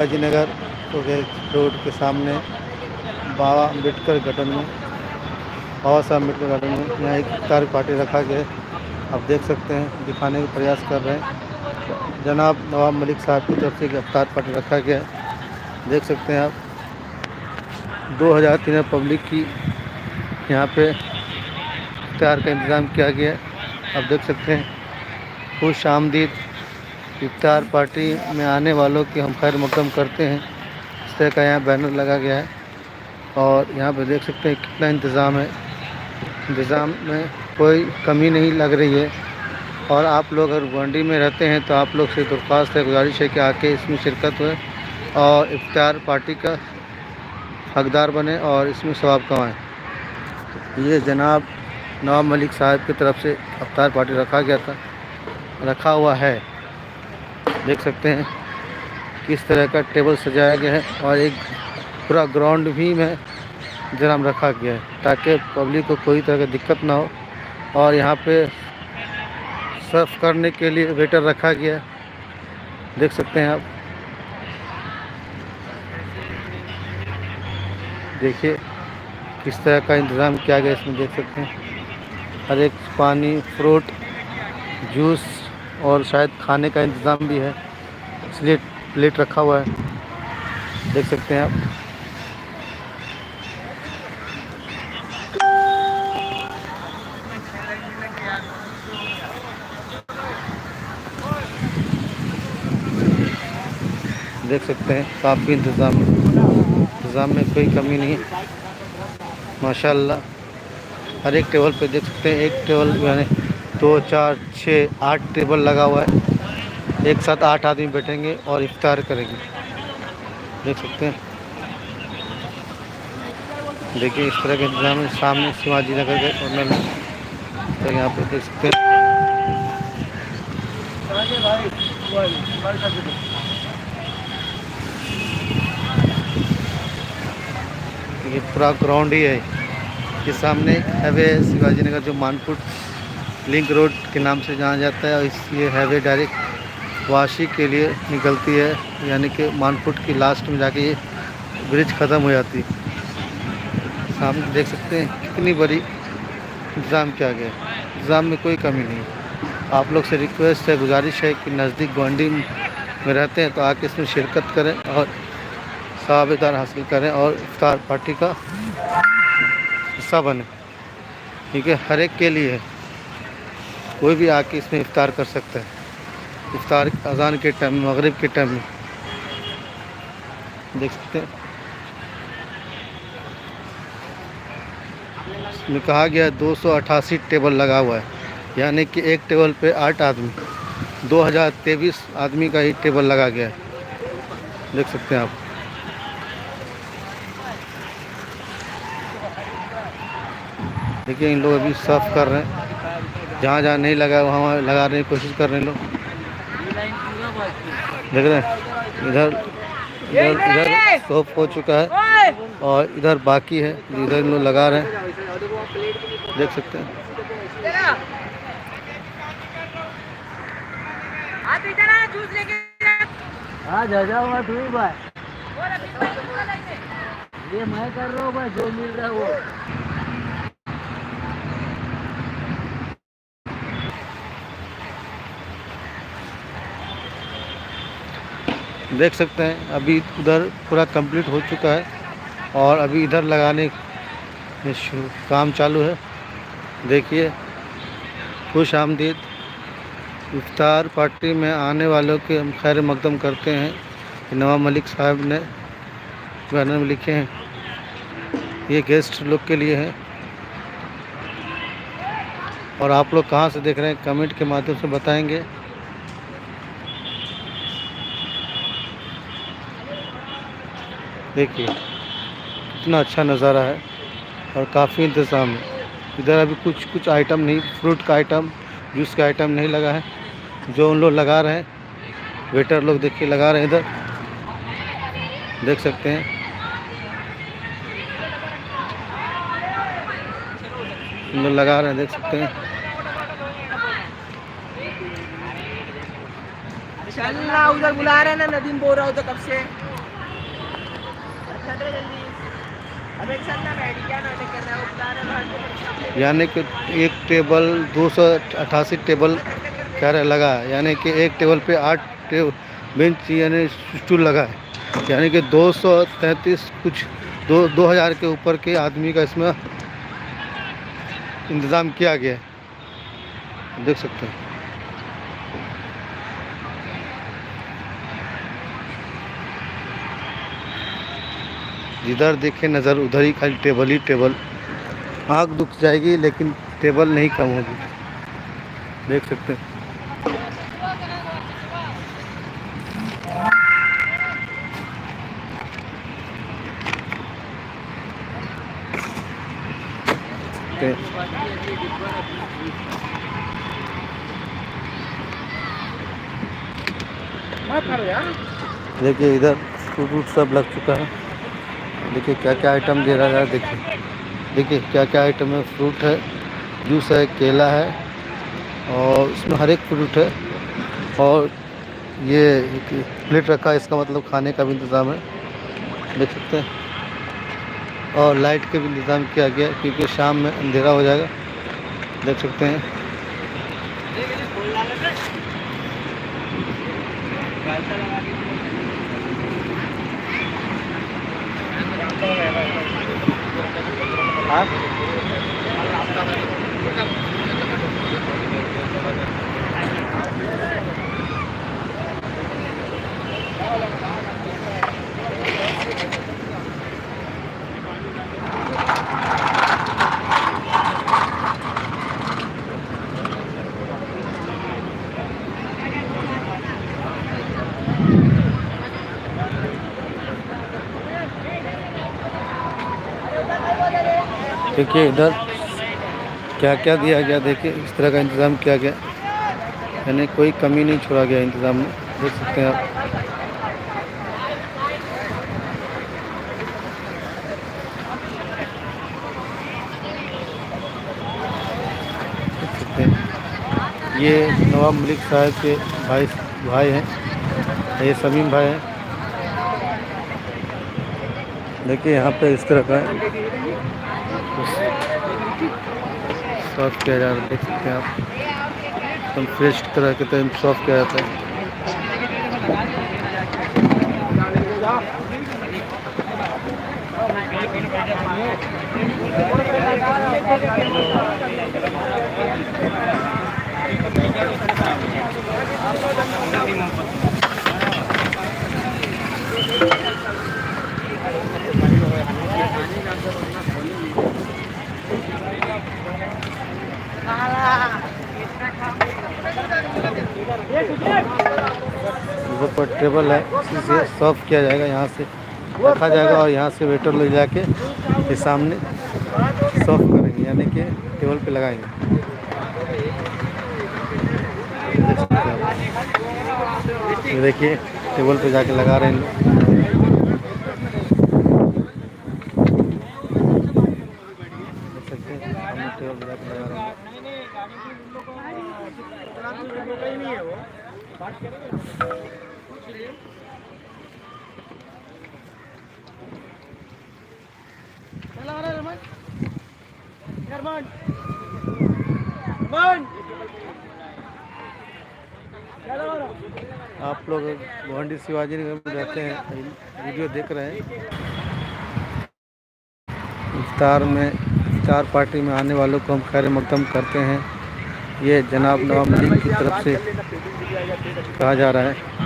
Ghazinagar road के सामने बाबा Ambedkar garden में बाबा साहब अम्बेडकर गार्डन में यहाँ एक इफ्तार पार्टी रखा गया है। आप देख सकते हैं, दिखाने का प्रयास कर रहे हैं। जनाब नवाब मलिक साहब की तरफ से एक इफ्तार पार्टी रखा गया है। देख सकते हैं आप 2003 पब्लिक की यहाँ पे इफ्तार का इंतज़ाम किया गया है। आप देख सकते हैं, खुश आमदीद इफ्तार पार्टी में आने वालों की हम खैर मकदम करते हैं। इस तरह का यहाँ बैनर लगा गया है और यहाँ पे देख सकते हैं कितना इंतज़ाम है। इंतज़ाम में कोई कमी नहीं लग रही है। और आप लोग अगर गोंडी में रहते हैं तो आप लोग से दरख्वास्त है, गुजारिश है कि आके इसमें शिरकत हुए और इफ्तार पार्टी का हकदार बने और इसमें सवाब कमाएँ। ये जनाब नवाब मलिक साहब की तरफ से इफ्तार पार्टी रखा हुआ है। देख सकते हैं किस तरह का टेबल सजाया गया है और एक पूरा ग्राउंड भी में इंतजाम रखा गया है ताकि पब्लिक को कोई तरह की दिक्कत ना हो। और यहाँ पे सर्व करने के लिए वेटर रखा गया है। देख सकते हैं आप, देखिए किस तरह का इंतज़ाम किया गया इसमें। देख सकते हैं हर एक पानी, फ्रूट, जूस और शायद खाने का इंतज़ाम भी है, इसलिए प्लेट रखा हुआ है। देख सकते हैं आप। देख सकते हैं काफ़ी इंतज़ाम में कोई कमी नहीं है, माशाल्लाह। हर एक टेबल पे देख सकते हैं, एक टेबल यानी 2, 4, 6, 8 टेबल लगा हुआ है। एक साथ 8 आदमी बैठेंगे और इफ्तार करेंगे। देख सकते हैं, देखिए इस तरह के इंतजाम है। सामने शिवाजी नगर के कॉर्नर में तो यहाँ पे देख सकते हैं। ये पूरा ग्राउंड ही है। ये सामने हाईवे शिवाजी नगर जो मानपुर लिंक रोड के नाम से जाना जाता है और ये हाईवे डायरेक्ट वाशी के लिए निकलती है, यानी कि मानपुर की लास्ट में जाके ये ब्रिज ख़त्म हो जाती है। सामने देख सकते हैं कितनी बड़ी इंतज़ाम किया गया है। इंतज़ाम में कोई कमी नहीं। आप लोग से रिक्वेस्ट है, गुजारिश है कि नज़दीक गोंडी में रहते हैं तो आके इसमें शिरकत करें और सवाब हासिल करें और इफ्तार पार्टी का हिस्सा बने। ठीक है, हर एक के लिए है, कोई भी आके इसमें इफ्तार कर सकता है। इफ्तार अज़ान के टाइम में, मगरिब के टाइम में देख सकते हैं। इसमें कहा गया है 288 टेबल लगा हुआ है, यानी कि एक टेबल पे 8 आदमी, 2023 आदमी का ही टेबल लगा गया है। देख सकते हैं आप। देखिए इन लोग अभी सर्व कर रहे हैं, जहाँ जहाँ नहीं लगा वहाँ लगाने की कोशिश कर रहे हैं लोग। देख रहे हैं इधर इधर सर्व हो चुका है और इधर बाकी है, इधर इन लोग लगा रहे हैं। देख सकते हैं। ये मैं कर रहा हूँ भाई, जो मिल रहा है वो। देख सकते हैं अभी उधर पूरा कंप्लीट हो चुका है और अभी इधर लगाने काम चालू है। देखिए खुश आमदीद इफ्तार पार्टी में आने वालों के हम खैर मकदम करते हैं। नवाब मलिक साहब ने बैनर में लिखे हैं, ये गेस्ट लोग के लिए है। और आप लोग कहाँ से देख रहे हैं कमेंट के माध्यम से बताएंगे। देखिए कितना अच्छा नज़ारा है और काफ़ी इंतज़ाम है। इधर अभी कुछ आइटम नहीं, फ्रूट का आइटम, जूस का आइटम नहीं लगा है, जो उन लोग लगा रहे हैं, वेटर लोग देखिए लगा रहे हैं। इधर देख सकते हैं, उन लोग लगा रहे हैं, देख सकते हैं। इंशाल्लाह उधर बुला रहे हैं ना, नदीम बोल रहा हो तो कब से। यानी कि एक टेबल 288 टेबल कह रहे लगा है, यानी कि एक टेबल पे 8 बेंच यानी स्टूल लगा है, यानी कि 233 कुछ 2000 के ऊपर के आदमी का इसमें इंतज़ाम किया गया है, देख सकते हैं। जिधर देखे नज़र उधर ही खाली टेबल ही टेबल, आँख दुख जाएगी लेकिन टेबल नहीं कम होगी, देख सकते हैं। देखिए इधर फ्रूट सब लग चुका है, देखिए क्या क्या आइटम दे रहा है, देखिए क्या क्या आइटम है, फ्रूट है, जूस है, केला है और इसमें हर एक फ्रूट है। और ये प्लेट रखा है, इसका मतलब खाने का भी इंतज़ाम है, देख सकते हैं। और लाइट के भी इंतज़ाम किया गया क्योंकि शाम में अंधेरा हो जाएगा, देख सकते हैं। देखिए इधर क्या क्या दिया गया, देखिए इस तरह का इंतज़ाम किया गया, यानी कोई कमी नहीं छोड़ा गया इंतज़ाम में, देख सकते हैं आप। देख सकते हैं ये नवाब मलिक साहब के भाई हैं, ये समीम भाई हैं। देखिए यहाँ पे इस तरह का सर्व किया जा रहा है, देख सकते हैं आप, एकदम फ्रेश तरह के तरह सर्व किया जाता है। ऊपर टेबल है, इसी से सर्व किया जाएगा, यहाँ से रखा जाएगा और यहाँ से वेटर ले जाके ये सामने सर्व करेंगे, यानी कि टेबल पे लगाएंगे। ये देखिए टेबल पे जाके लगा रहे हैं लोग। देख सकते हैं सामने टेबल पे जाके लगा रहे हैं। आप लोग भिवंडी शिवाजी नगर में रहते हैं, वीडियो देख रहे हैं। इफ्तार पार्टी में आने वालों को हम खैर मकदम करते हैं, ये जनाब नवाब मलिक की तरफ से कहा जा रहा है।